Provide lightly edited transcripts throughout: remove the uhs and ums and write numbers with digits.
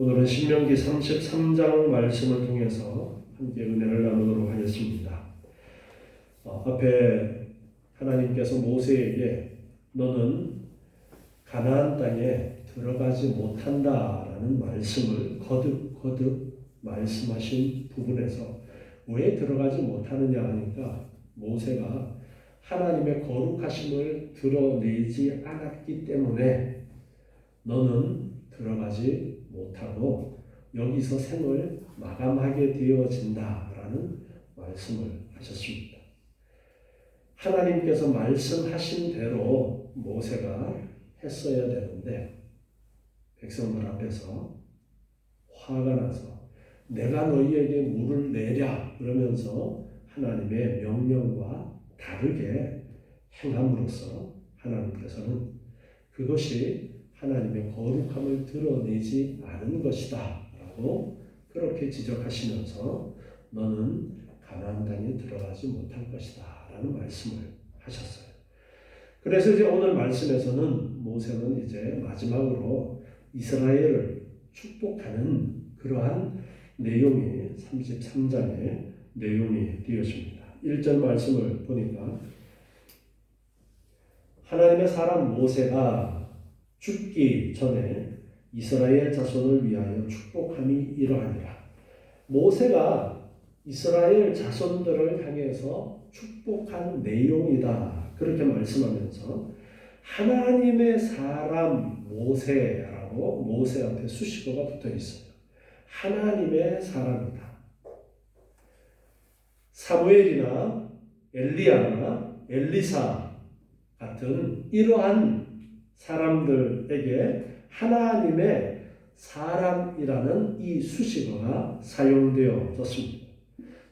오늘은 신명기 33장 말씀을 통해서 함께 은혜를 나누도록 하겠습니다. 앞에 하나님께서 모세에게 너는 가나안 땅에 들어가지 못한다라는 말씀을 거듭 말씀하신 부분에서 왜 들어가지 못하느냐 하니까 모세가 하나님의 거룩하심을 드러내지 않았기 때문에 너는 들어가지 못하고 여기서 생을 마감하게 되어진다라는 말씀을 하셨습니다. 하나님께서 말씀하신 대로 모세가 했어야 되는데 백성들 앞에서 화가 나서 내가 너희에게 물을 내랴 그러면서 하나님의 명령과 다르게 행함으로써 하나님께서는 그것이 하나님의 거룩함을 드러내지 않은 것이다 라고 그렇게 지적하시면서 너는 가나안 땅에 들어가지 못할 것이다 라는 말씀을 하셨어요. 그래서 이제 오늘 말씀에서는 모세는 이제 마지막으로 이스라엘을 축복하는 그러한 내용이 33장의 내용이 되어집니다. 1절 말씀을 보니까 하나님의 사람 모세가 죽기 전에 이스라엘 자손을 위하여 축복함이 이러하니라. 모세가 이스라엘 자손들을 향해서 축복한 내용이다. 그렇게 말씀하면서 하나님의 사람 모세라고 모세 앞에 수식어가 붙어 있어요. 하나님의 사람이다. 사무엘이나 엘리야나 엘리사 같은 이러한 사람들에게 하나님의 사람이라는 이 수식어가 사용되어졌습니다.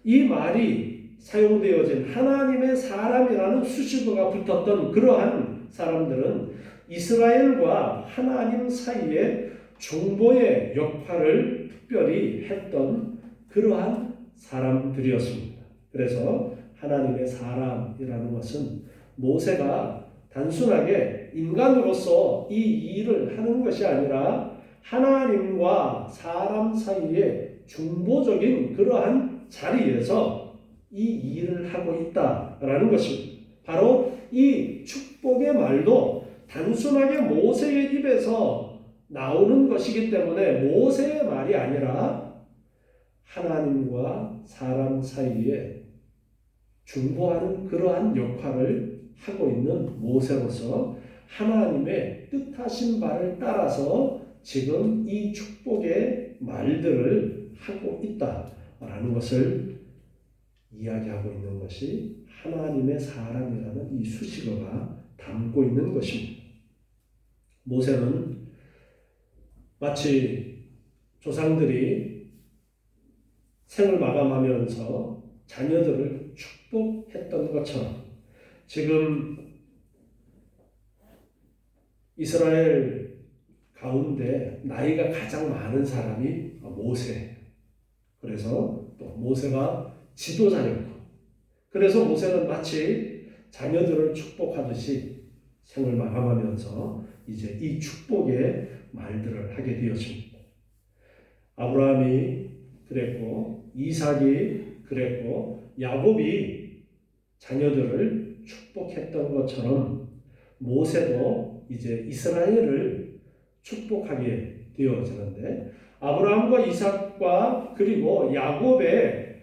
이 말이 사용되어진 하나님의 사람이라는 수식어가 붙었던 그러한 사람들은 이스라엘과 하나님 사이에 중보의 역할을 특별히 했던 그러한 사람들이었습니다. 그래서 하나님의 사람이라는 것은 모세가 단순하게 인간으로서 이 일을 하는 것이 아니라 하나님과 사람 사이에 중보적인 그러한 자리에서 이 일을 하고 있다라는 것입니다. 바로 이 축복의 말도 단순하게 모세의 입에서 나오는 것이기 때문에 모세의 말이 아니라 하나님과 사람 사이에 중보하는 그러한 역할을 하고 있는 모세로서 하나님의 뜻하신 바를 따라서 지금 이 축복의 말들을 하고 있다라는 것을 이야기하고 있는 것이 하나님의 사람이라는 이 수식어가 담고 있는 것입니다. 모세는 마치 조상들이 생을 마감하면서 자녀들을 축복했던 것처럼 지금 이스라엘 가운데 나이가 가장 많은 사람이 모세. 그래서 또 모세가 지도자였고, 그래서 모세는 마치 자녀들을 축복하듯이 생을 마감하면서 이제 이 축복의 말들을 하게 되었습니다. 아브라함이 그랬고, 이삭이 그랬고, 야곱이 자녀들을 축복했던 것처럼 모세도 이제 이스라엘을 축복하게 되어지는데 아브라함과 이삭과 그리고 야곱의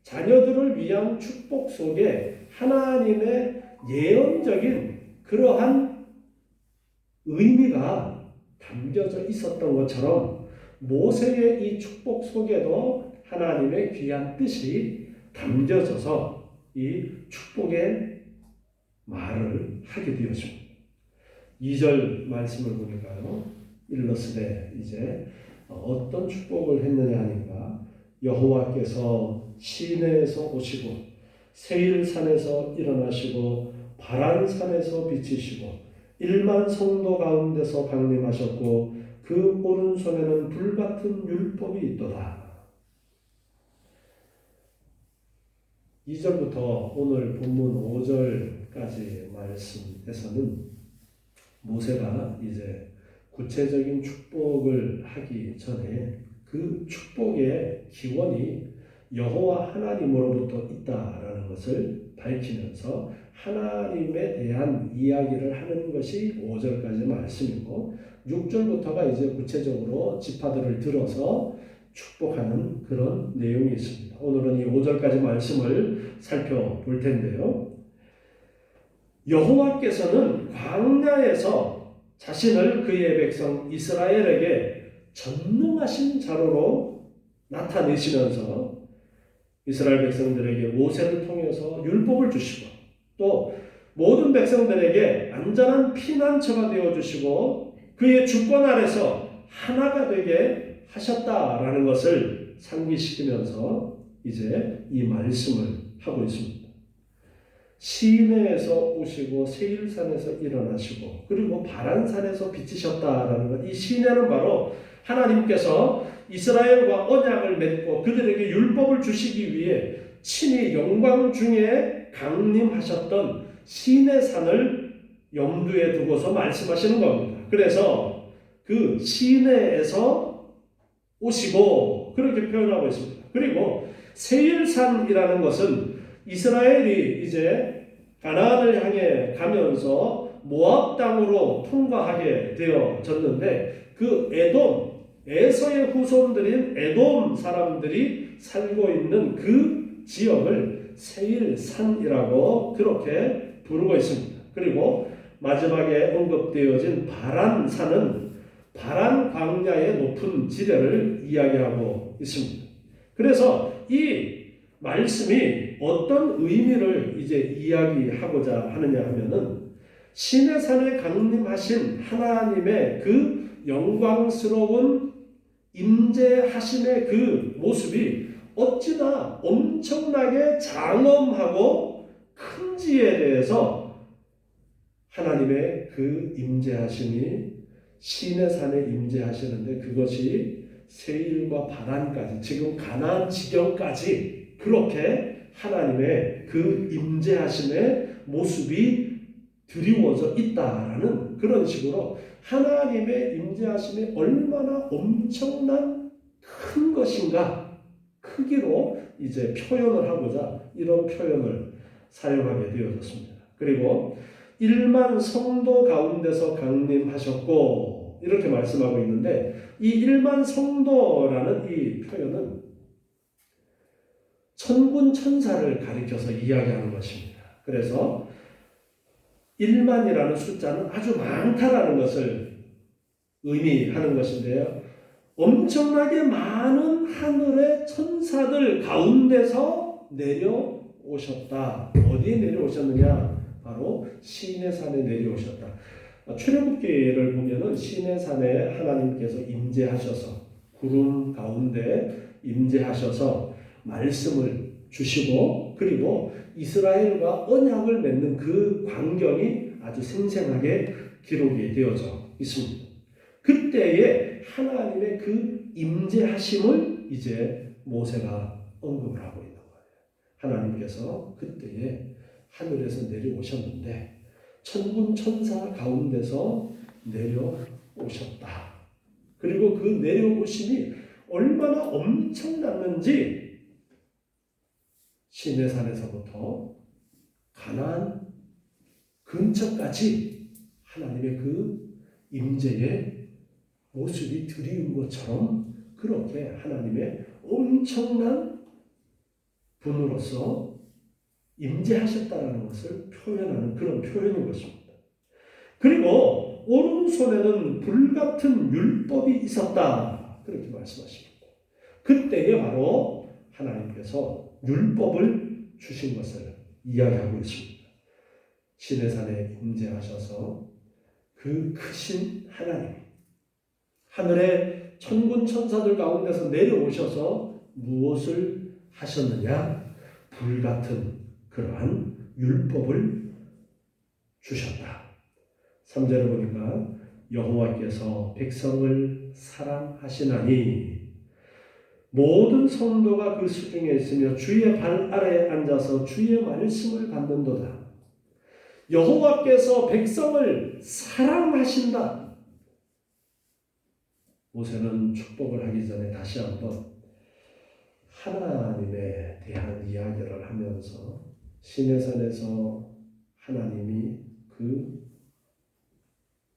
자녀들을 위한 축복 속에 하나님의 예언적인 그러한 의미가 담겨져 있었던 것처럼 모세의 이 축복 속에도 하나님의 귀한 뜻이 담겨져서 이 축복의 말을 하게 되었습니다. 2절 말씀을 보니까요. 일러스되 이제 어떤 축복을 했느냐 하니까 여호와께서 시내에서 오시고 세일산에서 일어나시고 바란산에서 비치시고 1만 성도 가운데서 강림하셨고 그 오른손에는 불같은 율법이 있도다. 2절부터 오늘 본문 5절까지 말씀에서는 모세가 이제 구체적인 축복을 하기 전에 그 축복의 기원이 여호와 하나님으로부터 있다라는 것을 밝히면서 하나님에 대한 이야기를 하는 것이 5절까지 말씀이고 6절부터가 이제 구체적으로 지파들을 들어서 축복하는 그런 내용이 있습니다. 오늘은 이 5절까지 말씀을 살펴볼 텐데요. 여호와께서는 광야에서 자신을 그의 백성 이스라엘에게 전능하신 자로로 나타내시면서 이스라엘 백성들에게 모세를 통해서 율법을 주시고 또 모든 백성들에게 안전한 피난처가 되어주시고 그의 주권 아래서 하나가 되게 하셨다라는 것을 상기시키면서 이제 이 말씀을 하고 있습니다. 시내에서 오시고 세일산에서 일어나시고 그리고 바란산에서 비치셨다라는 것. 이 시내는 바로 하나님께서 이스라엘과 언약을 맺고 그들에게 율법을 주시기 위해 친히 영광 중에 강림하셨던 시내산을 염두에 두고서 말씀하시는 겁니다. 그래서 그 시내에서 오시고 그렇게 표현하고 있습니다. 그리고 세일산이라는 것은 이스라엘이 이제 가나안을 향해 가면서 모압 땅으로 통과하게 되어졌는데 그 에서의 후손들인 에돔 사람들이 살고 있는 그 지역을 세일산이라고 그렇게 부르고 있습니다. 그리고 마지막에 언급되어진 바란산은 바란 광야의 높은 지대를 이야기하고 있습니다. 그래서 이 말씀이 어떤 의미를 이제 이야기하고자 하느냐 하면은 시내산에 강림하신 하나님의 그 영광스러운 임재하심의 그 모습이 어찌나 엄청나게 장엄하고 큰지에 대해서 하나님의 그 임재하심이 시내산에 임재하시는데 그것이 세일과 바란까지 지금 가나안 지경까지 그렇게 하나님의 그 임재하심의 모습이 드리워져 있다라는 그런 식으로 하나님의 임재하심이 얼마나 엄청난 큰 것인가 크기로 이제 표현을 하고자 이런 표현을 사용하게 되어졌습니다. 그리고 1만 성도 가운데서 강림하셨고 이렇게 말씀하고 있는데 이 1만 성도라는 이 표현은 천군 천사를 가리켜서 이야기하는 것입니다. 그래서 1만이라는 숫자는 아주 많다라는 것을 의미하는 것인데요. 엄청나게 많은 하늘의 천사들 가운데서 내려오셨다. 어디에 내려오셨느냐? 바로 시내산에 내려오셨다. 출애굽기를 보면은 시내산에 하나님께서 임재하셔서 구름 가운데 임재하셔서 말씀을 주시고 그리고 이스라엘과 언약을 맺는 그 광경이 아주 생생하게 기록이 되어져 있습니다. 그때에 하나님의 그 임재하심을 이제 모세가 언급을 하고 있는 거예요. 하나님께서 그때에 하늘에서 내려오셨는데 천군 천사 가운데서 내려오셨다. 그리고 그 내려오심이 얼마나 엄청났는지 시내산에서부터 가나안 근처까지 하나님의 그 임재의 모습이 드리운 것처럼 그렇게 하나님의 엄청난 분으로서 임재하셨다는 것을 표현하는 그런 표현인 것입니다. 그리고 오른손에는 불같은 율법이 있었다. 그렇게 말씀하십니다. 그때에 바로 하나님께서 율법을 주신 것을 이야기하고 있습니다. 시내산에 임재하셔서 그 크신 하나님, 하늘의 천군 천사들 가운데서 내려오셔서 무엇을 하셨느냐? 불같은 그러한 율법을 주셨다. 3절을 보니까 여호와께서 백성을 사랑하시나니 모든 성도가 그 수중에 있으며 주의 발 아래에 앉아서 주의 말씀을 받는도다. 여호와께서 백성을 사랑하신다. 모세는 축복을 하기 전에 다시 한번 하나님에 대한 이야기를 하면서 시내산에서 하나님이 그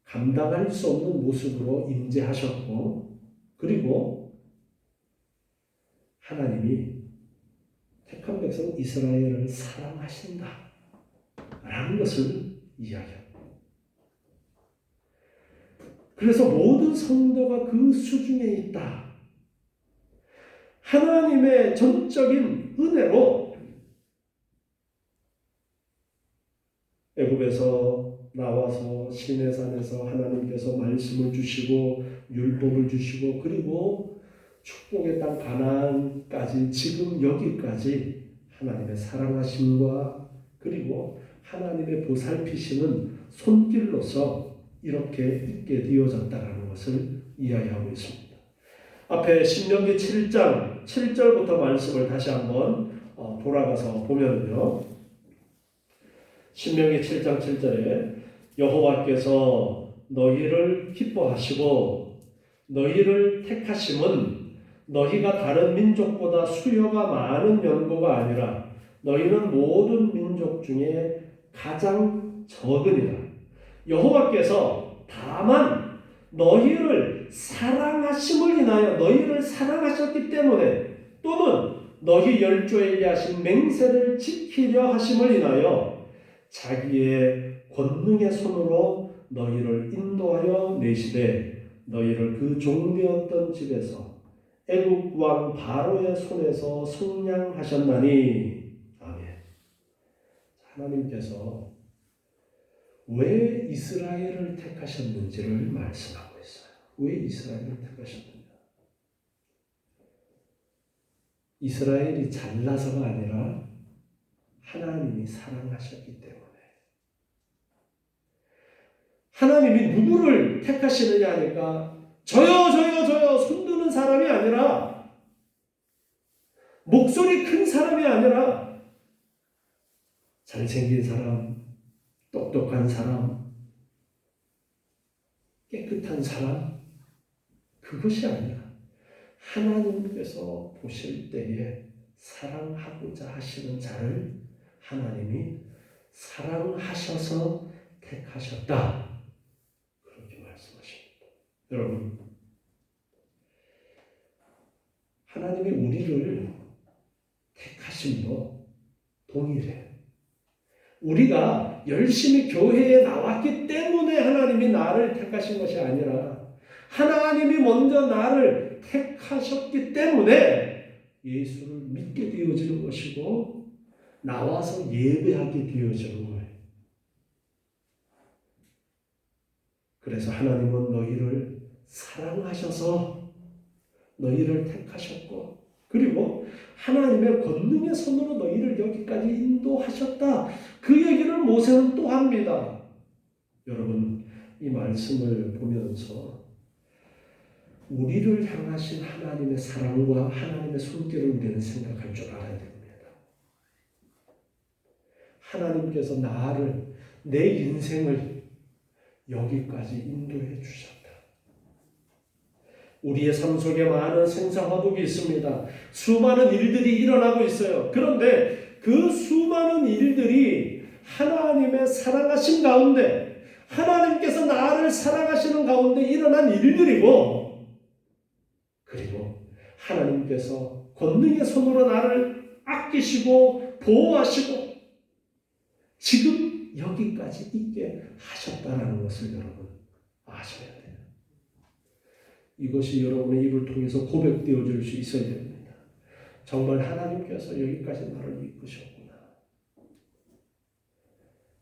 감당할 수 없는 모습으로 임재하셨고, 그리고 하나님이 택한 백성 이스라엘을 사랑하신다 라는 것을 이야기합니다. 그래서 모든 성도가 그 수중에 있다. 하나님의 전적인 은혜로 애굽에서 나와서 시내산에서 하나님께서 말씀을 주시고 율법을 주시고, 그리고 축복의 땅 가나안까지 지금 여기까지 하나님의 사랑하심과 그리고 하나님의 보살피시는 손길로서 이렇게 있게 되어졌다는 것을 이야기하고 있습니다. 앞에 신명기 7장 7절부터 말씀을 다시 한번 돌아가서 보면요. 신명기 7장 7절에 여호와께서 너희를 기뻐하시고 너희를 택하심은 너희가 다른 민족보다 수요가 많은 연고가 아니라 너희는 모든 민족 중에 가장 적으니라. 여호와께서 다만 너희를 사랑하심을 인하여 너희를 사랑하셨기 때문에 또는 너희 열조에게 하신 맹세를 지키려 하심을 인하여 자기의 권능의 손으로 너희를 인도하여 내시되 너희를 그 종되었던 집에서 애굽 왕 바로의 손에서 속량하셨나니. 아멘. 하나님께서 왜 이스라엘을 택하셨는지를 말씀하고 있어요. 왜 이스라엘을 택하셨느냐? 이스라엘이 잘나서가 아니라 하나님이 사랑하셨기 때문에. 하나님이 누구를 택하시느냐 하니까 저요 손드는 사람이 아니라, 목소리 큰 사람이 아니라, 잘생긴 사람, 똑똑한 사람, 깨끗한 사람, 그것이 아니라 하나님께서 보실 때에 사랑하고자 하시는 자를 하나님이 사랑하셔서 택하셨다. 그렇게 말씀하십니다. 여러분, 하나님이 우리를 택하심도 동일해요. 우리가 열심히 교회에 나왔기 때문에 하나님이 나를 택하신 것이 아니라 하나님이 먼저 나를 택하셨기 때문에 예수를 믿게 되어지는 것이고 나와서 예배하게 되어지는 거예요. 그래서 하나님은 너희를 사랑하셔서 너희를 택하셨고, 그리고 하나님의 권능의 손으로 너희를 여기까지 인도하셨다. 그 얘기를 모세는 또 합니다. 여러분, 이 말씀을 보면서 우리를 향하신 하나님의 사랑과 하나님의 손길을 우리는 생각할 줄 알아야 됩니다. 하나님께서 나를, 내 인생을 여기까지 인도해 주셨다. 우리의 삶 속에 많은 생사화복이 있습니다. 수많은 일들이 일어나고 있어요. 그런데 그 수많은 일들이 하나님의 사랑하심 가운데, 하나님께서 나를 사랑하시는 가운데 일어난 일들이고, 그리고 하나님께서 권능의 손으로 나를 아끼시고 보호하시고 지금 여기까지 있게 하셨다는 것을 여러분 아셔야 돼요. 이것이 여러분의 입을 통해서 고백되어질 수 있어야 됩니다. 정말 하나님께서 여기까지 나를 이끄셨구나.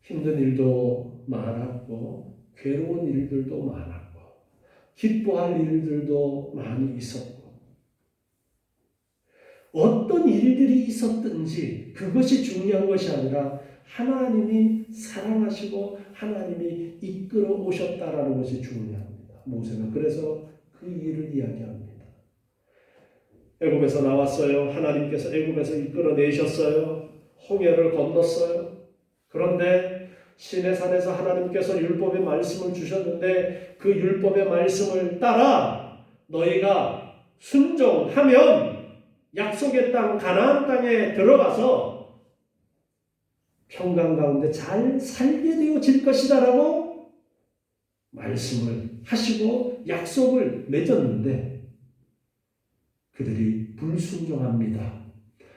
힘든 일도 많았고 괴로운 일들도 많았고 기뻐할 일들도 많이 있었고, 어떤 일들이 있었든지 그것이 중요한 것이 아니라 하나님이 사랑하시고 하나님이 이끌어 오셨다라는 것이 중요합니다. 모세는 그래서 그 일을 이야기합니다. 애굽에서 나왔어요. 하나님께서 애굽에서 이끌어내셨어요. 홍해를 건넜어요. 그런데 시내산에서 하나님께서 율법의 말씀을 주셨는데 그 율법의 말씀을 따라 너희가 순종하면 약속의 땅 가나안 땅에 들어가서 평강 가운데 잘 살게 되어질 것이다라고 말씀을 하시고 약속을 맺었는데 그들이 불순종합니다.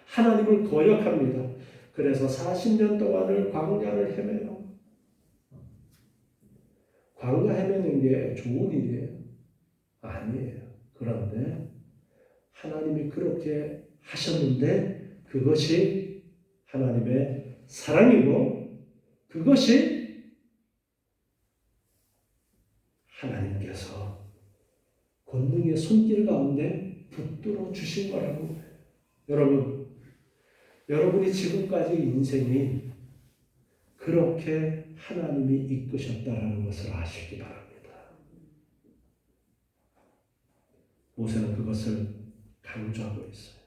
하나님을 거역합니다. 그래서 40년 동안을 광야를 헤매요. 광야 헤매는 게 좋은 일이에요? 아니에요. 그런데 하나님이 그렇게 하셨는데 그것이 하나님의 사랑이고 그것이 하나님께서 권능의 손길 가운데 붙들어 주신 거라고. 여러분이 지금까지 인생이 그렇게 하나님이 이끄셨다라는 것을 아시기 바랍니다. 모세는 그것을 강조하고 있어요.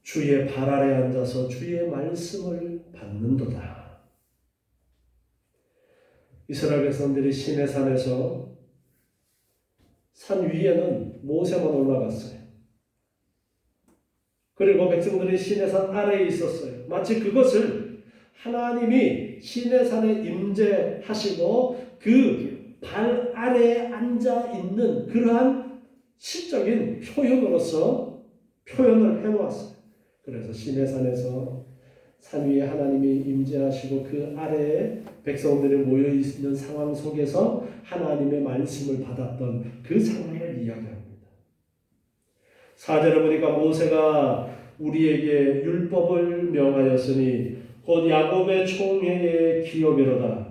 주의 발 아래 앉아서 주의 말씀을 받는도다. 이스라엘 백성들이 시내산에서 산 위에는 모세만 올라갔어요. 그리고 백성들이 시내산 아래에 있었어요. 마치 그것을 하나님이 시내산에 임재하시고 그 발 아래에 앉아 있는 그러한 시적인 표현으로서 표현을 해놓았어요. 그래서 시내산에서 산 위에 하나님이 임재하시고 그 아래에 백성들이 모여 있는 상황 속에서 하나님의 말씀을 받았던 그 상황을 이야기합니다. 4절에 보니까 모세가 우리에게 율법을 명하였으니 곧 야곱의 총회의 기업이로다.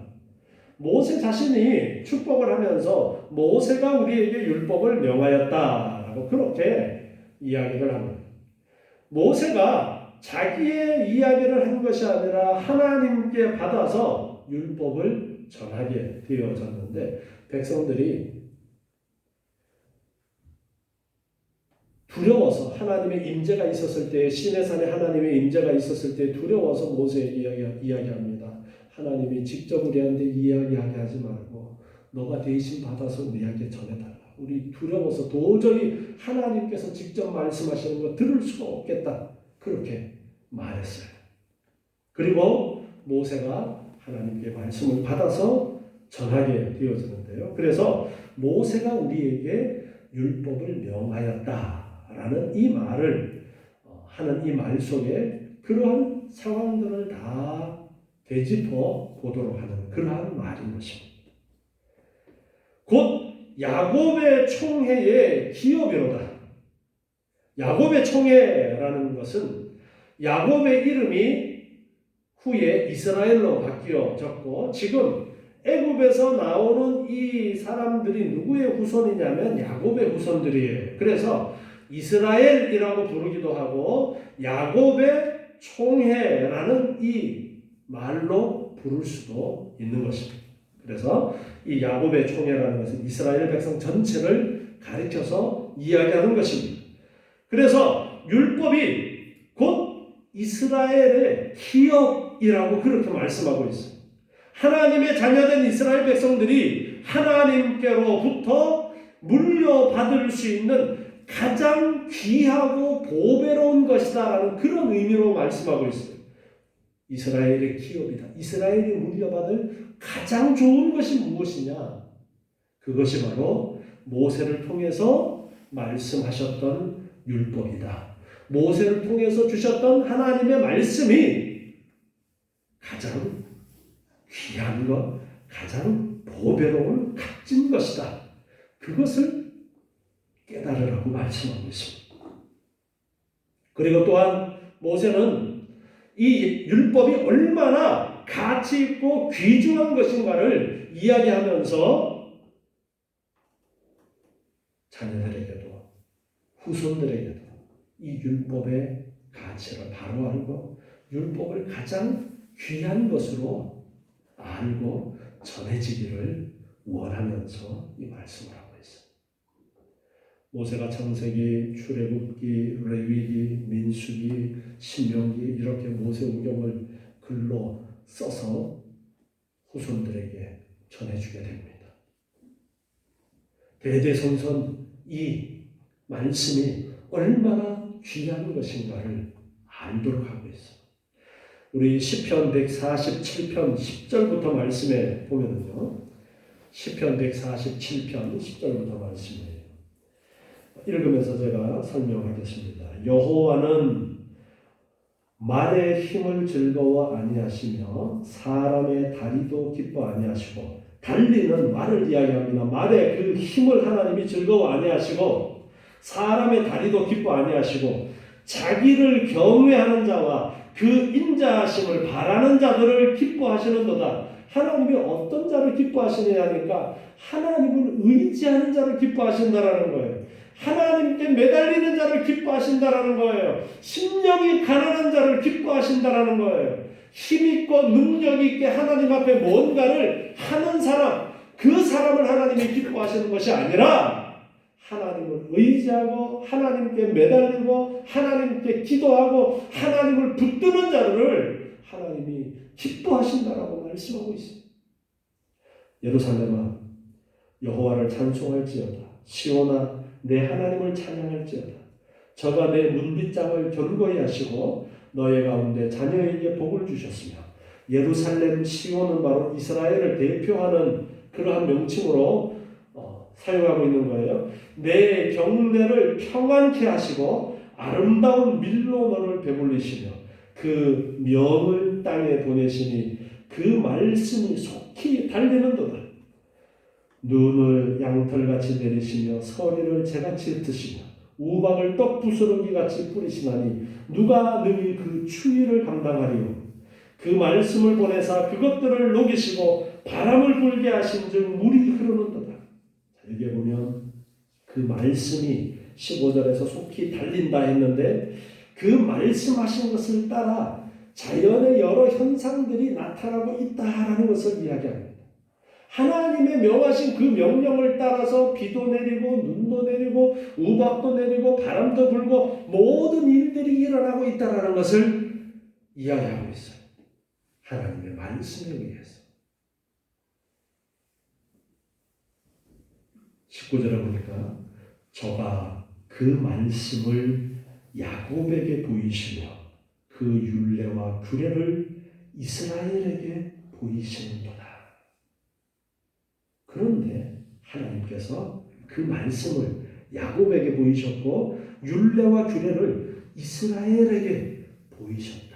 모세 자신이 축복을 하면서 모세가 우리에게 율법을 명하였다라고 그렇게 이야기를 합니다. 모세가 자기의 이야기를 한 것이 아니라 하나님께 받아서 율법을 전하게 되어졌는데 백성들이 두려워서 하나님의 임재가 있었을 때 시내산에 하나님의 임재가 있었을 때 두려워서 모세에게 이야기합니다. 하나님이 직접 우리한테 이야기하게 하지 말고 너가 대신 받아서 우리에게 전해달라. 우리 두려워서 도저히 하나님께서 직접 말씀하시는 거 들을 수가 없겠다. 그렇게 말했어요. 그리고 모세가 하나님께 말씀을 받아서 전하게 되어지는데요. 그래서 모세가 우리에게 율법을 명하였다라는 이 말을 하는 이 말 속에 그러한 상황들을 다 되짚어 보도록 하는 그러한 말인 것입니다. 곧 야곱의 총회의 기업이로다. 야곱의 총회라는 것은 야곱의 이름이 후에 이스라엘로 바뀌어졌고 지금 애굽에서 나오는 이 사람들이 누구의 후손이냐면 야곱의 후손들이에요. 그래서 이스라엘이라고 부르기도 하고 야곱의 총회라는 이 말로 부를 수도 있는 것입니다. 그래서 이 야곱의 총회라는 것은 이스라엘 백성 전체를 가리켜서 이야기하는 것입니다. 그래서 율법이 곧 이스라엘의 기업이라고 그렇게 말씀하고 있어요. 하나님의 자녀된 이스라엘 백성들이 하나님께로부터 물려받을 수 있는 가장 귀하고 보배로운 것이다라는 그런 의미로 말씀하고 있어요. 이스라엘의 기업이다. 이스라엘이 물려받을 가장 좋은 것이 무엇이냐? 그것이 바로 모세를 통해서 말씀하셨던 율법이다. 모세를 통해서 주셨던 하나님의 말씀이 가장 귀한 것, 가장 보배로운 값진 것이다. 그것을 깨달으라고 말씀하고 있습니다. 그리고 또한 모세는 이 율법이 얼마나 가치 있고 귀중한 것인가를 이야기하면서 자녀들에게도 후손들에게도 이 율법의 가치를 바로 알고 율법을 가장 귀한 것으로 알고 전해지기를 원하면서 이 말씀을 하고 있어요. 모세가 창세기, 출애굽기, 레위기, 민수기, 신명기 이렇게 모세오경을 글로 써서 후손들에게 전해주게 됩니다. 대대손손 이 말씀이 얼마나 귀한 것인가를 알도록 하고 있어요. 우리 시편 147편 10절부터 말씀에 보면은요. 시편 147편 10절부터 말씀이에요. 읽으면서 제가 설명하겠습니다. 여호와는 말의 힘을 즐거워 아니하시며 사람의 다리도 기뻐 아니하시고, 달리는 말을 이야기합니다. 말의 그 힘을 하나님이 즐거워 아니하시고 사람의 다리도 기뻐 아니하시고 자기를 경외하는 자와 그 인자하심을 바라는 자들을 기뻐하시는도다. 하나님이 어떤 자를 기뻐하시느냐 하니까 하나님을 의지하는 자를 기뻐하신다라는 거예요. 하나님께 매달리는 자를 기뻐하신다라는 거예요. 심령이 가난한 자를 기뻐하신다라는 거예요. 힘있고 능력있게 하나님 앞에 뭔가를 하는 사람, 그 사람을 하나님이 기뻐하시는 것이 아니라 하나님을 의지하고 하나님께 매달리고 하나님께 기도하고 하나님을 붙드는 자들을 하나님이 기뻐하신다라고 말씀하고 있습니다. 예루살렘아 여호와를 찬송할지어다. 시온아 내 하나님을 찬양할지어다. 저가 내 문빗장을 견고히 하시고 너의 가운데 자녀에게 복을 주셨으며, 예루살렘 시온은 바로 이스라엘을 대표하는 그러한 명칭으로 사용하고 있는 거예요. 내 경내를 평안케 하시고 아름다운 밀로 너를 배불리시며 그 명을 땅에 보내시니 그 말씀이 속히 달리는도다. 눈을 양털같이 내리시며 서리를 재같이 흩으시며 우박을 떡부스러기같이 뿌리시나니 누가 능히 그 추위를 감당하리요. 그 말씀을 보내사 그것들을 녹이시고 바람을 불게 하신즉 물이 흐르는도다. 여기에 보면 그 말씀이 15절에서 속히 달린다 했는데 그 말씀하신 것을 따라 자연의 여러 현상들이 나타나고 있다라는 것을 이야기합니다. 하나님의 명하신 그 명령을 따라서 비도 내리고 눈도 내리고 우박도 내리고 바람도 불고 모든 일들이 일어나고 있다는 것을 이야기하고 있어요. 하나님의 말씀에 의해서. 19절에 보니까 저가 그 말씀을 야곱에게 보이시며 그 율례와 규례를 이스라엘에게 보이시는도다. 그런데 하나님께서 그 말씀을 야곱에게 보이셨고 율례와 규례를 이스라엘에게 보이셨다.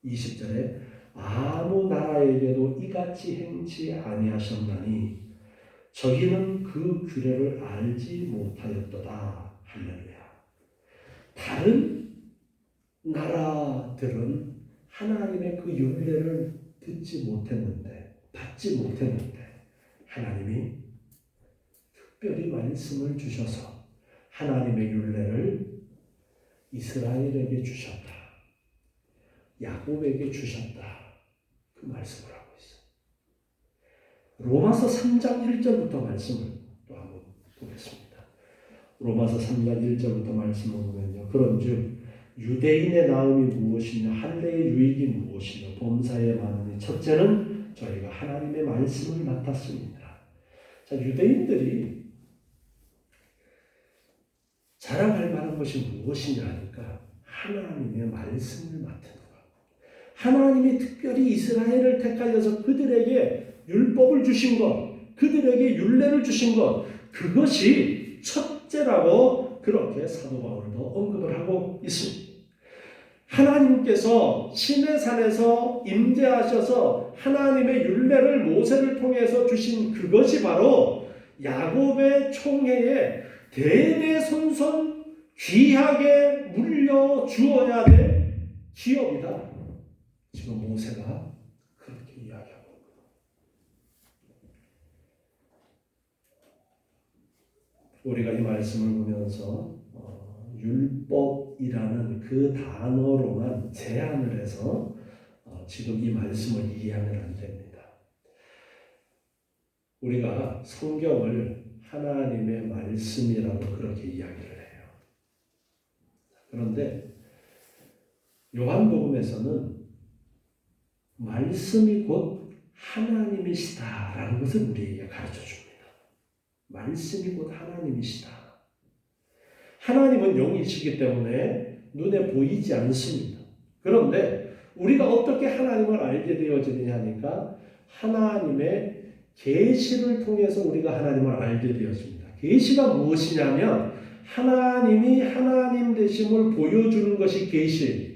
20절에 아무 나라에게도 이같이 행치 아니하셨나니 저희는 그 규례를 알지 못하였도다. 할렐루야. 다른 나라들은 하나님의 그 율례를 듣지 못했는데, 받지 못했는데 하나님이 특별히 말씀을 주셔서 하나님의 율례를 이스라엘에게 주셨다. 야곱에게 주셨다. 그 말씀을 하고 있어요. 로마서 3장 1절부터 말씀을 또 한번 보겠습니다. 로마서 3장 1절부터 말씀을 보면요. 그런즉 유대인의 나음이 무엇이냐 할례의 유익이 무엇이냐 범사에 많으니 첫째는 저희가 하나님의 말씀을 맡았습니다. 자, 유대인들이 자랑할 만한 것이 무엇이냐 하니까 하나님의 말씀을 맡은 것. 하나님이 특별히 이스라엘을 택하여서 그들에게 율법을 주신 것, 그들에게 율례를 주신 것, 그것이 첫째라고 그렇게 사도 바울도 언급을 하고 있습니다. 하나님께서 시내산에서 임재하셔서 하나님의 율례를 모세를 통해서 주신 그것이 바로 야곱의 총회에 대대손손 귀하게 물려주어야 될 기업이다. 지금 모세가 그렇게 이야기하고 우리가 이 말씀을 보면서 율법이라는 그 단어로만 제한을 해서 지금 이 말씀을 이해하면 안 됩니다. 우리가 성경을 하나님의 말씀이라고 그렇게 이야기를 해요. 그런데 요한복음에서는 말씀이 곧 하나님이시다라는 것을 우리에게 가르쳐 줍니다. 말씀이 곧 하나님이시다. 하나님은 영이시기 때문에 눈에 보이지 않습니다. 그런데 우리가 어떻게 하나님을 알게 되어지느냐 하니까 하나님의 계시를 통해서 우리가 하나님을 알게 되었습니다. 계시가 무엇이냐면 하나님이 하나님 되심을 보여주는 것이 계시예요.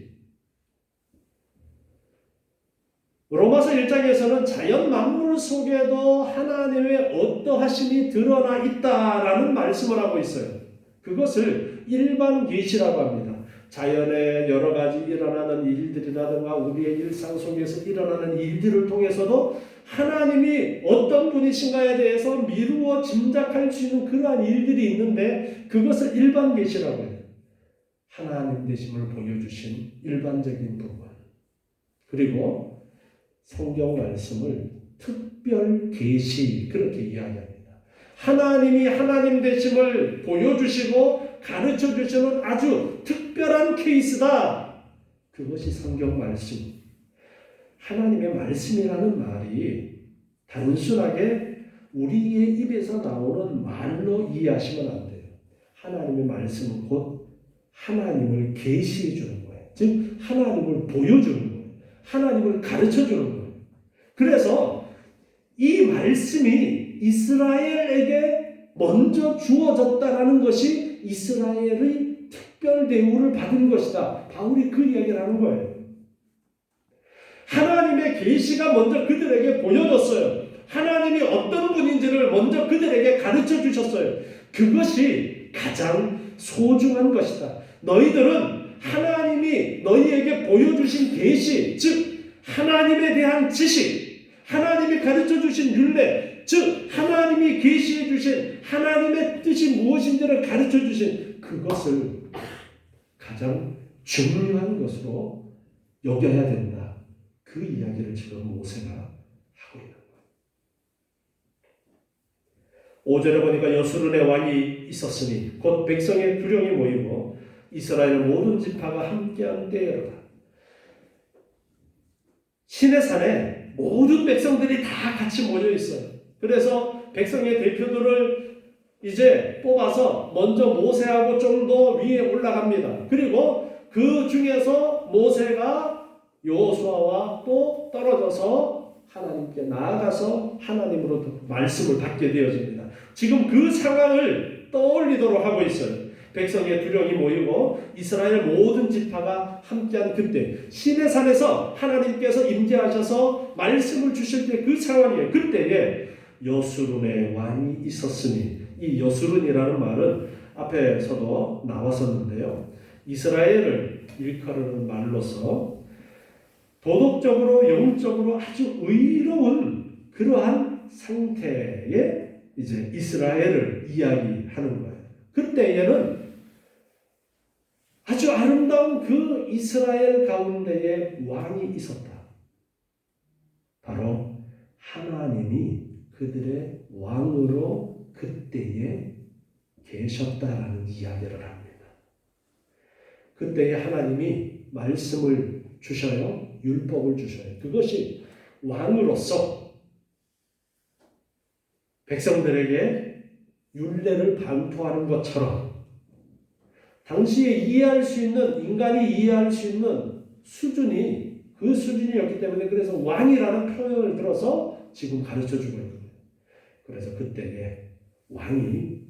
로마서 1장에서는 자연 만물 속에도 하나님의 어떠하심이 드러나 있다라는 말씀을 하고 있어요. 그것을 일반 계시라고 합니다. 자연의 여러 가지 일어나는 일들이라든가 우리의 일상 속에서 일어나는 일들을 통해서도 하나님이 어떤 분이신가에 대해서 미루어 짐작할 수 있는 그러한 일들이 있는데 그것을 일반 계시라고 해요. 하나님 되심을 보여주신 일반적인 부분. 그리고 성경 말씀을 특별 계시 그렇게 이야기합니다. 하나님이 하나님 되심을 보여주시고 가르쳐주시는 아주 특별한 케이스다. 그것이 성경 말씀. 하나님의 말씀이라는 말이 단순하게 우리의 입에서 나오는 말로 이해하시면 안 돼요. 하나님의 말씀은 곧 하나님을 계시해 주는 거예요. 즉 하나님을 보여주는 거예요. 하나님을 가르쳐 주는 거예요. 그래서 이 말씀이 이스라엘에게 먼저 주어졌다라는 것이 이스라엘의 특별 대우를 받은 것이다. 바울이 그 이야기를 하는 거예요. 하나님의 계시가 먼저 그들에게 보여졌어요. 하나님이 어떤 분인지를 먼저 그들에게 가르쳐 주셨어요. 그것이 가장 소중한 것이다. 너희들은 하나님이 너희에게 보여주신 계시, 즉 하나님에 대한 지식, 하나님이 가르쳐 주신 율례, 즉 하나님이 계시해 주신 하나님의 뜻이 무엇인지를 가르쳐 주신 그것을 가장 중요한 것으로 여겨야 된다. 그 이야기를 지금 모세가 하고 있는 거예요. 5절에 보니까 여수론의 왕이 있었으니 곧 백성의 두령이 모이고 이스라엘 모든 지파가 함께한 때에로다. 시내산에 모든 백성들이 다 같이 모여 있어요. 그래서 백성의 대표들을 이제 뽑아서 먼저 모세하고 좀 더 위에 올라갑니다. 그리고 그 중에서 모세가 여호수아와 또 떨어져서 하나님께 나아가서 하나님으로부터 말씀을 받게 되어집니다. 지금 그 상황을 떠올리도록 하고 있어요. 백성의 두령이 모이고 이스라엘 모든 지파가 함께한 그때 시내산에서 하나님께서 임재하셔서 말씀을 주실 때 그 상황이에요. 그때에 여수론의 왕이 있었으니 이 여수론이라는 말은 앞에서도 나왔었는데요. 이스라엘을 일컬는 말로서 도덕적으로 영적으로 아주 의로운 그러한 상태의 이제 이스라엘을 이야기하는 거예요. 그때에는 아주 아름다운 그 이스라엘 가운데에 왕이 있었다. 바로 하나님이 그들의 왕으로 그때에 계셨다라는 이야기를 합니다. 그때에 하나님이 말씀을 주셔요. 율법을 주셔요. 그것이 왕으로서 백성들에게 율례를 반포하는 것처럼 당시에 이해할 수 있는 인간이 이해할 수 있는 수준이 그 수준이었기 때문에 그래서 왕이라는 표현을 들어서 지금 가르쳐주고 있거든요. 그래서 그때에 왕이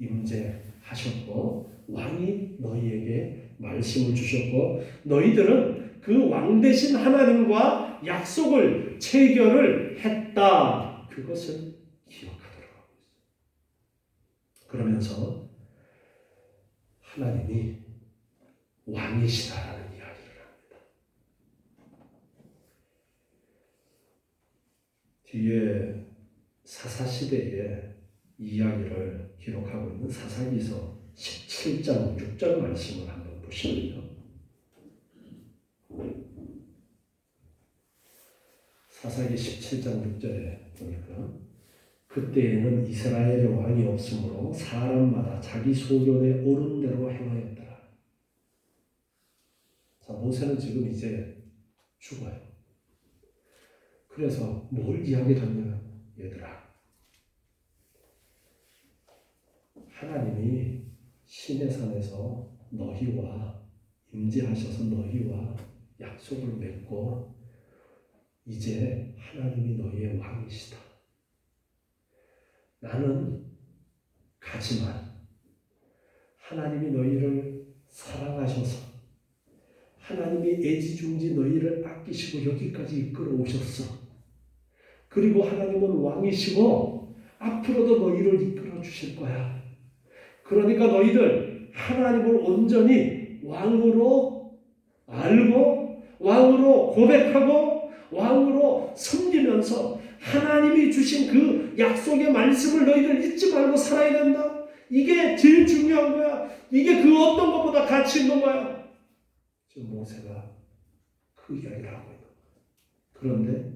임재하셨고 왕이 너희에게 말씀을 주셨고 너희들은 그 왕 되신 하나님과 약속을 체결을 했다. 그것을 기억하도록 하고 있어요. 그러면서 하나님이 왕이시다라는 이야기를 합니다. 뒤에 사사시대의 이야기를 기록하고 있는 사사기서 17장 6절 말씀을 한번 보시면요. 사사기 17장 6절에 보니까 그때에는 이스라엘의 왕이 없으므로 사람마다 자기 소견에 옳은 대로 행하였더라. 자, 모세는 지금 이제 죽어요. 그래서 뭘 이야기를 하냐, 얘들아. 하나님이 시내산에서 너희와 임재하셔서 너희와 약속을 맺고 이제 하나님이 너희의 왕이시다. 나는 가지만 하나님이 너희를 사랑하셔서 하나님이 애지중지 너희를 아끼시고 여기까지 이끌어 오셨어. 그리고 하나님은 왕이시고 앞으로도 너희를 이끌어 주실 거야. 그러니까 너희들 하나님을 온전히 왕으로 알고 왕으로 고백하고 왕으로 섬기면서 하나님이 주신 그 약속의 말씀을 너희들 잊지 말고 살아야 된다. 이게 제일 중요한 거야. 이게 그 어떤 것보다 가치 있는 거야. 지금 모세가 그 이야기를 하고 있는 거야. 그런데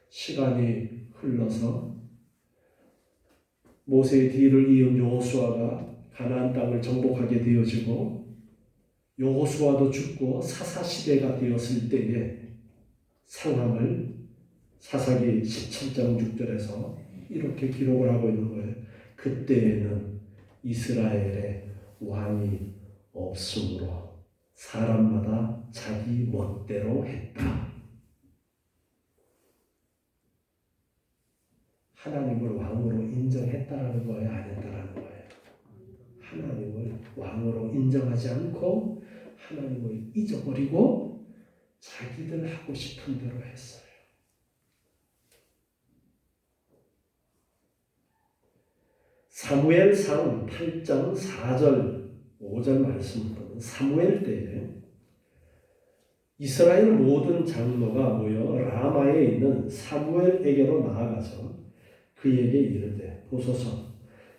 시간이 흘러서 모세의 뒤를 이은 여호수아가 가나안 땅을 정복하게 되어지고 여호수아도 죽고 사사시대가 되었을 때에 상황을 사사기 17장 6절에서 이렇게 기록을 하고 있는 거예요. 그때에는 이스라엘에 왕이 없으므로 사람마다 자기 멋대로 했다. 하나님을 왕으로 인정했다라는 거예요? 안 했다라는 거예요? 하나님을 왕으로 인정하지 않고 하나님을 잊어버리고 자기들 하고 싶은 대로 했어요. 사무엘상 8장 4절 5절 말씀 보면 사무엘 때에 이스라엘 모든 장로가 모여 라마에 있는 사무엘에게로 나아가서 그에게 이르되 보소서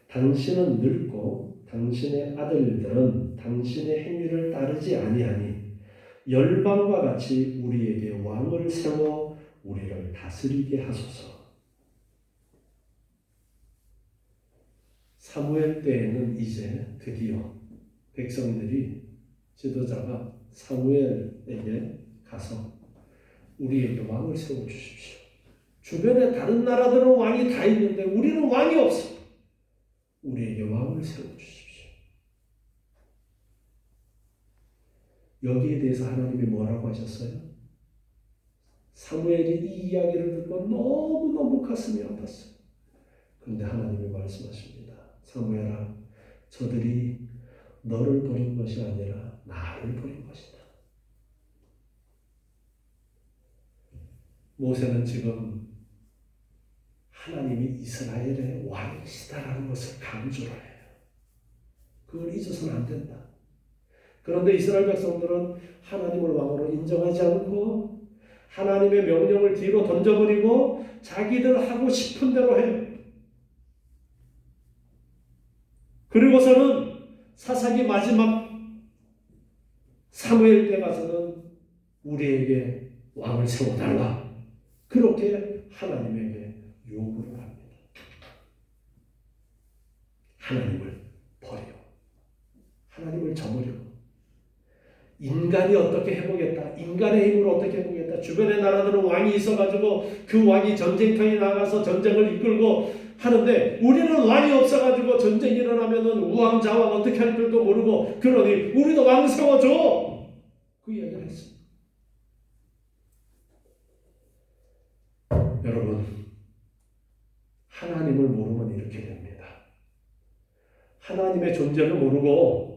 당신은 늙고 당신의 아들들은 당신의 행위를 따르지 아니하니 열방과 같이 우리에게 왕을 세워 우리를 다스리게 하소서. 사무엘 때에는 이제 드디어 백성들이 지도자가 사무엘에게 가서 우리에게 왕을 세워주십시오. 주변에 다른 나라들은 왕이 다 있는데 우리는 왕이 없어. 우리에게 왕을 세워주십시오. 여기에 대해서 하나님이 뭐라고 하셨어요? 사무엘이 이 이야기를 듣고 너무너무 가슴이 아팠어요. 그런데 하나님이 말씀하십니다. 사무엘아, 저들이 너를 버린 것이 아니라 나를 버린 것이다. 모세는 지금 하나님이 이스라엘의 왕이시다라는 것을 강조를 해요. 그걸 잊어서는 안 된다. 그런데 이스라엘 백성들은 하나님을 왕으로 인정하지 않고 하나님의 명령을 뒤로 던져버리고 자기들 하고 싶은 대로 해요. 그리고서는 사사기 마지막 사무엘 때 가서는 우리에게 왕을 세워달라. 그렇게 하나님에게 요구를 합니다. 하나님을 버려. 하나님을 저버려. 인간이 어떻게 해보겠다. 인간의 힘으로 어떻게 해보겠다. 주변의 나라들은 왕이 있어가지고 그 왕이 전쟁터에 나가서 전쟁을 이끌고 하는데 우리는 왕이 없어가지고 전쟁이 일어나면은 우왕좌왕 어떻게 할 줄도 모르고 그러니 우리도 왕 세워줘. 그 이야기를 했습니다. 여러분, 하나님을 모르면 이렇게 됩니다. 하나님의 존재를 모르고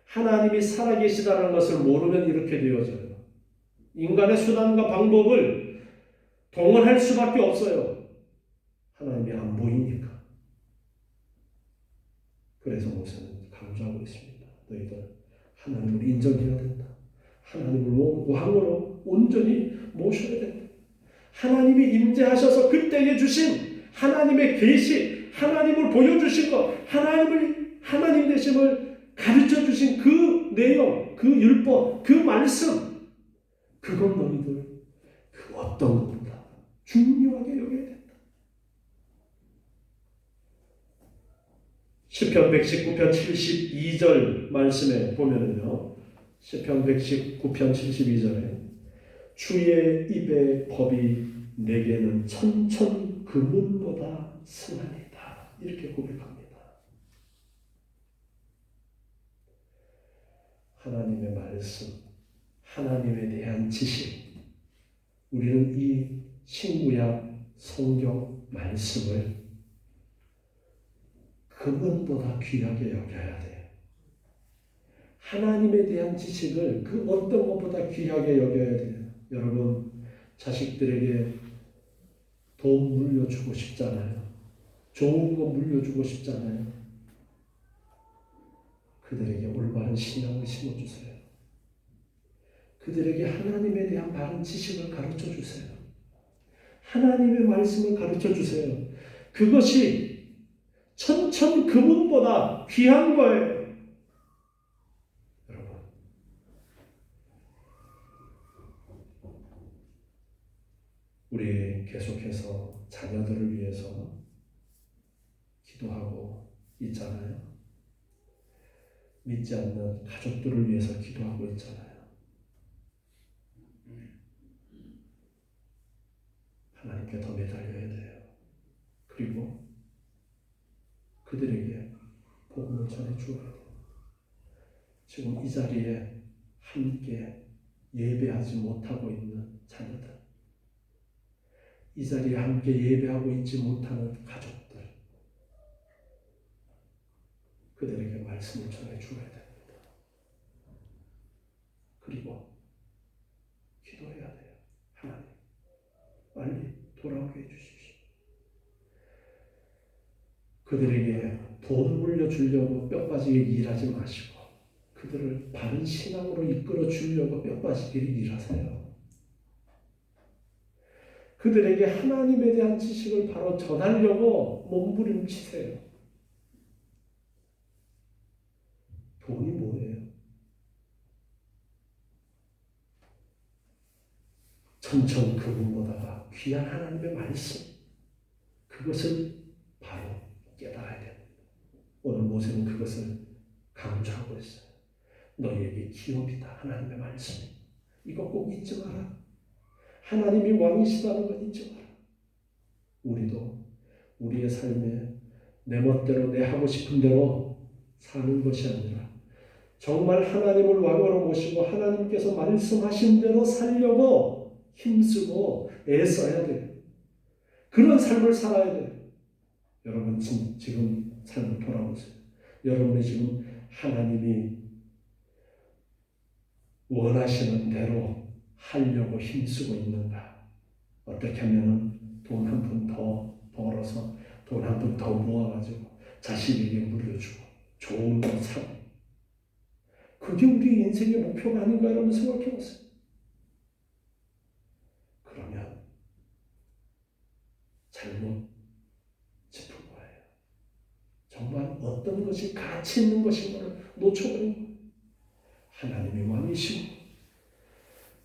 하나님이 살아계시다는 것을 모르면 이렇게 되어져요. 인간의 수단과 방법을 동원할 수밖에 없어요. 하나님이 안 보이니까. 그래서 모세는 강조하고 있습니다. 너희들 하나님을 인정해야 된다. 하나님을 왕으로 온전히 모셔야 된다. 하나님이 임재하셔서 그때에 주신 하나님의 계시, 하나님을 보여주신 것, 하나님 되심을 가르쳐 주신 그 내용, 그 율법, 그 말씀, 그건 너희들 그 어떤 것보다 중요하게 여겨야 된다. 시편 119편 72절 말씀에 보면은요, 시편 119편 72절에 주의 입의 법이 내게는 천천 금은보다 승하니이다. 이렇게 고백합니다. 하나님의 말씀, 하나님에 대한 지식, 우리는 이 신구약 성경 말씀을 그것보다 귀하게 여겨야 돼요. 하나님에 대한 지식을 그 어떤 것보다 귀하게 여겨야 돼요. 여러분, 자식들에게 돈 물려주고 싶잖아요. 좋은 거 물려주고 싶잖아요. 그들에게 올바른 신앙을 심어주세요. 그들에게 하나님에 대한 바른 지식을 가르쳐주세요. 하나님의 말씀을 가르쳐주세요. 그것이 천천 금은보다 귀한 거예요. 여러분, 우리 계속해서 자녀들을 위해서 기도하고 있잖아요. 믿지 않는 가족들을 위해서 기도하고 있잖아요. 하나님께 더 매달려야 돼요. 그리고 그들에게 복음을 전해주어야 돼요. 지금 이 자리에 함께 예배하지 못하고 있는 자녀들, 이 자리에 함께 예배하고 있지 못하는 가족들, 그들에게 말씀을 전해주어야 됩니다. 그리고 기도해야 돼요. 하나님, 빨리 돌아오게 해주십시오. 그들에게 돈 물려주려고 뼈 빠지게 일하지 마시고 그들을 바른 신앙으로 이끌어 주려고 뼈 빠지게 일하세요. 그들에게 하나님에 대한 지식을 바로 전하려고 몸부림치세요. 돈이 뭐예요? 천천 그분보다가 귀한 하나님의 말씀, 그것을 바로 깨달아야 됩니다. 오늘 모세는 그것을 강조하고 있어요. 너희에게 기업이다, 하나님의 말씀이. 이거 꼭 잊지 마라. 하나님이 왕이시다는 건 잊지 마라. 우리도 우리의 삶에 내 멋대로 내 하고 싶은 대로 사는 것이 아니라 정말 하나님을 왕으로 모시고 하나님께서 말씀하신 대로 살려고 힘쓰고 애써야 돼요. 그런 삶을 살아야 돼요. 여러분 지금 삶을 돌아보세요. 여러분이 지금 하나님이 원하시는 대로 하려고 힘쓰고 있는가? 어떻게 하면 돈 한 푼 더 벌어서 돈 한 푼 더 모아가지고 자식에게 물려주고 좋은 거 사고, 그게 우리 인생의 목표가 아닌가 여러분 생각해 보세요. 그러면 잘못 짚은 거예요. 정말 어떤 것이 가치 있는 것인가를 놓쳐버린 거예요. 하나님의 왕이시고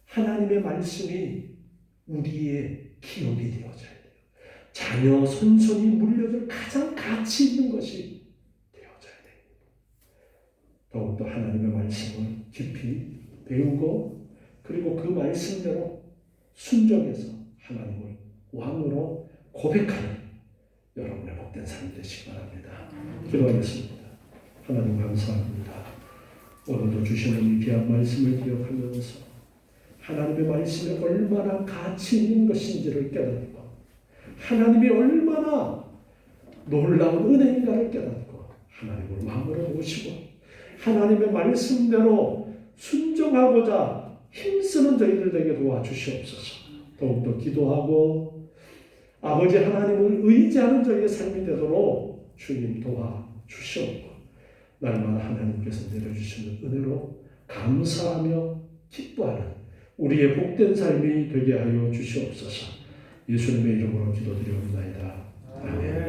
하나님의 말씀이 우리의 기업이 되어져야 돼요. 자녀 손손이 물려줄 가장 가치 있는 것이 되어져야 됩니다. 더욱더 하나님의 말씀을 깊이 배우고 그리고 그 말씀대로 순종해서 하나님을 왕으로 고백하는 여러분의 복된 삶이 되시기 바랍니다. 기도하겠습니다. 하나님 감사합니다. 오늘도 주시는 이 귀한 말씀을 기억하면서 하나님의 말씀이 얼마나 가치 있는 것인지를 깨닫고 하나님이 얼마나 놀라운 은혜인가를 깨닫고 하나님을 왕으로 모시고 하나님의 말씀대로 순종하고자 힘쓰는 저희들 되게 도와주시옵소서. 더욱더 기도하고 아버지 하나님을 의지하는 저희의 삶이 되도록 주님 도와주시옵고 날마다 하나님께서 내려주시는 은혜로 감사하며 기뻐하는 우리의 복된 삶이 되게 하여 주시옵소서. 예수님의 이름으로 기도드리옵나이다. 아멘.